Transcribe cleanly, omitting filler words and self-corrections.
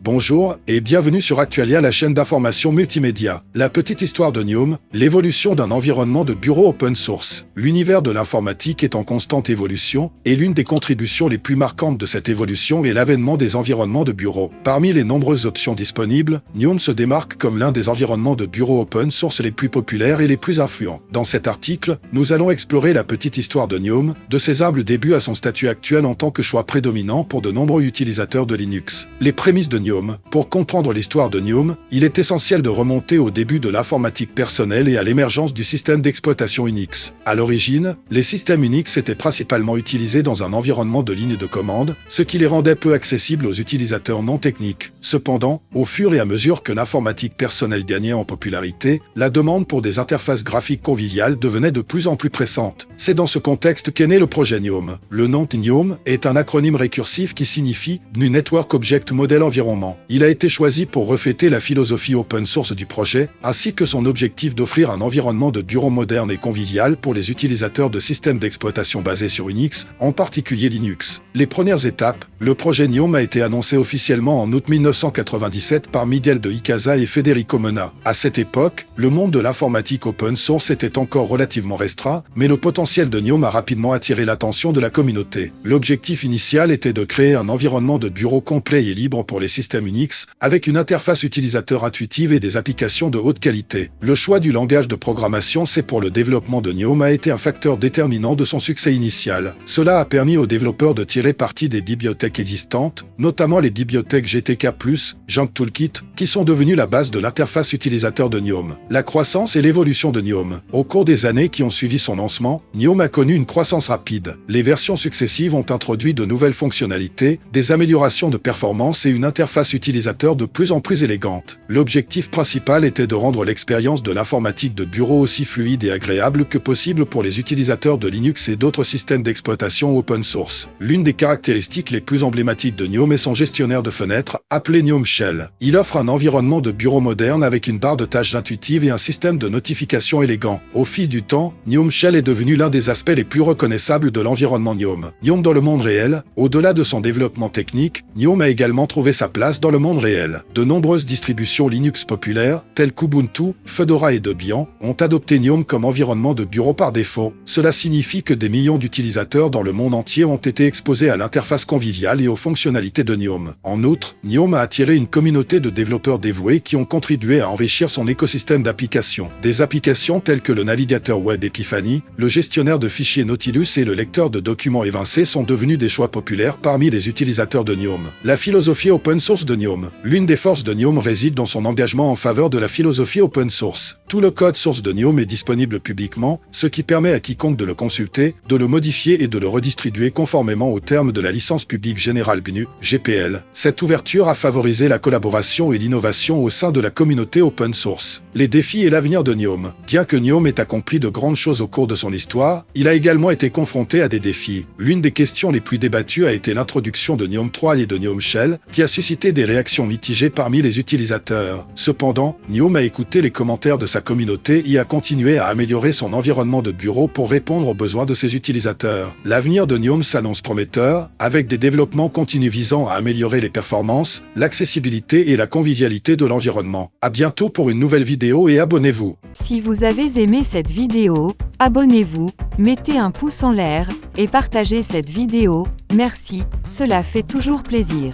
Bonjour et bienvenue sur Actualia, la chaîne d'information multimédia. La petite histoire de Niom, l'évolution d'un environnement de bureau open source. L'univers de l'informatique est en constante évolution et l'une des contributions les plus marquantes de cette évolution est l'avènement des environnements de bureau. Parmi les nombreuses options disponibles, Niom se démarque comme l'un des environnements de bureau open source les plus populaires et les plus influents. Dans cet article, nous allons explorer la petite histoire de Niom, de ses humbles débuts à son statut actuel en tant que choix prédominant pour de nombreux utilisateurs de Linux. Les prémices de Niom. Pour comprendre l'histoire de Niom, il est essentiel de remonter au début de l'informatique personnelle et à l'émergence du système d'exploitation Unix. À l'origine, les systèmes Unix étaient principalement utilisés dans un environnement de ligne de commande, ce qui les rendait peu accessibles aux utilisateurs non techniques. Cependant, au fur et à mesure que l'informatique personnelle gagnait en popularité, la demande pour des interfaces graphiques conviviales devenait de plus en plus pressante. C'est dans ce contexte qu'est né le projet Niom. Le nom Niom est un acronyme récursif qui signifie GNU Network Object Model Environment. Il a été choisi pour refléter la philosophie open source du projet, ainsi que son objectif d'offrir un environnement de bureau moderne et convivial pour les utilisateurs de systèmes d'exploitation basés sur Unix, en particulier Linux. Les premières étapes, le projet Niom a été annoncé officiellement en août 1997 par Miguel de Icaza et Federico Mena. À cette époque, le monde de l'informatique open source était encore relativement restreint, mais le potentiel de Niom a rapidement attiré l'attention de la communauté. L'objectif initial était de créer un environnement de bureau complet et libre pour les systèmes Unix, avec une interface utilisateur intuitive et des applications de haute qualité. Le choix du langage de programmation C pour le développement de Niom a été un facteur déterminant de son succès initial. Cela a permis aux développeurs de tirer parti des bibliothèques existantes, notamment les bibliothèques GTK+, JunkToolkit, qui sont devenues la base de l'interface utilisateur de Niom. La croissance et l'évolution de Niom. Au cours des années qui ont suivi son lancement, Niom a connu une croissance rapide. Les versions successives ont introduit de nouvelles fonctionnalités, des améliorations de performance et une interface utilisateur de plus en plus élégante. L'objectif principal était de rendre l'expérience de l'informatique de bureau aussi fluide et agréable que possible pour les utilisateurs de Linux et d'autres systèmes d'exploitation open source. L'une des caractéristiques les plus emblématiques de Niom est son gestionnaire de fenêtres, appelé Niom Shell. Il offre un environnement de bureau moderne avec une barre de tâches intuitive et un système de notification élégant. Au fil du temps, Niom Shell est devenu l'un des aspects les plus reconnaissables de l'environnement Niom. Niom dans le monde réel, au-delà de son développement technique, Niom a également trouvé sa place dans le monde réel. De nombreuses distributions Linux populaires, telles qu'Ubuntu, Fedora et Debian, ont adopté Niom comme environnement de bureau par défaut. Cela signifie que des millions d'utilisateurs dans le monde entier ont été exposés à l'interface conviviale et aux fonctionnalités de Niom. En outre, Niom a attiré une communauté de développeurs dévoués qui ont contribué à enrichir son écosystème d'applications. Des applications telles que le navigateur web Epiphany, le gestionnaire de fichiers Nautilus et le lecteur de documents Evincé sont devenus des choix populaires parmi les utilisateurs de Niom. La philosophie open source de Niom. L'une des forces de Niom réside dans son engagement en faveur de la philosophie open source. Tout le code source de Niom est disponible publiquement, ce qui permet à quiconque de le consulter, de le modifier et de le redistribuer conformément aux termes de la licence publique générale GNU, GPL. Cette ouverture a favorisé la collaboration et l'innovation au sein de la communauté open source. Les défis et l'avenir de Niom. Bien que Niom ait accompli de grandes choses au cours de son histoire, il a également été confronté à des défis. L'une des questions les plus débattues a été l'introduction de Niom 3 et de Niom Shell, qui a suscité des réactions mitigées parmi les utilisateurs. Cependant, Niom a écouté les commentaires de sa communauté et a continué à améliorer son environnement de bureau pour répondre aux besoins de ses utilisateurs. L'avenir de Niom s'annonce prometteur, avec des développements continus visant à améliorer les performances, l'accessibilité et la convivialité de l'environnement. À bientôt pour une nouvelle vidéo et abonnez-vous. Si vous avez aimé cette vidéo, abonnez-vous, mettez un pouce en l'air et partagez cette vidéo. Merci, cela fait toujours plaisir.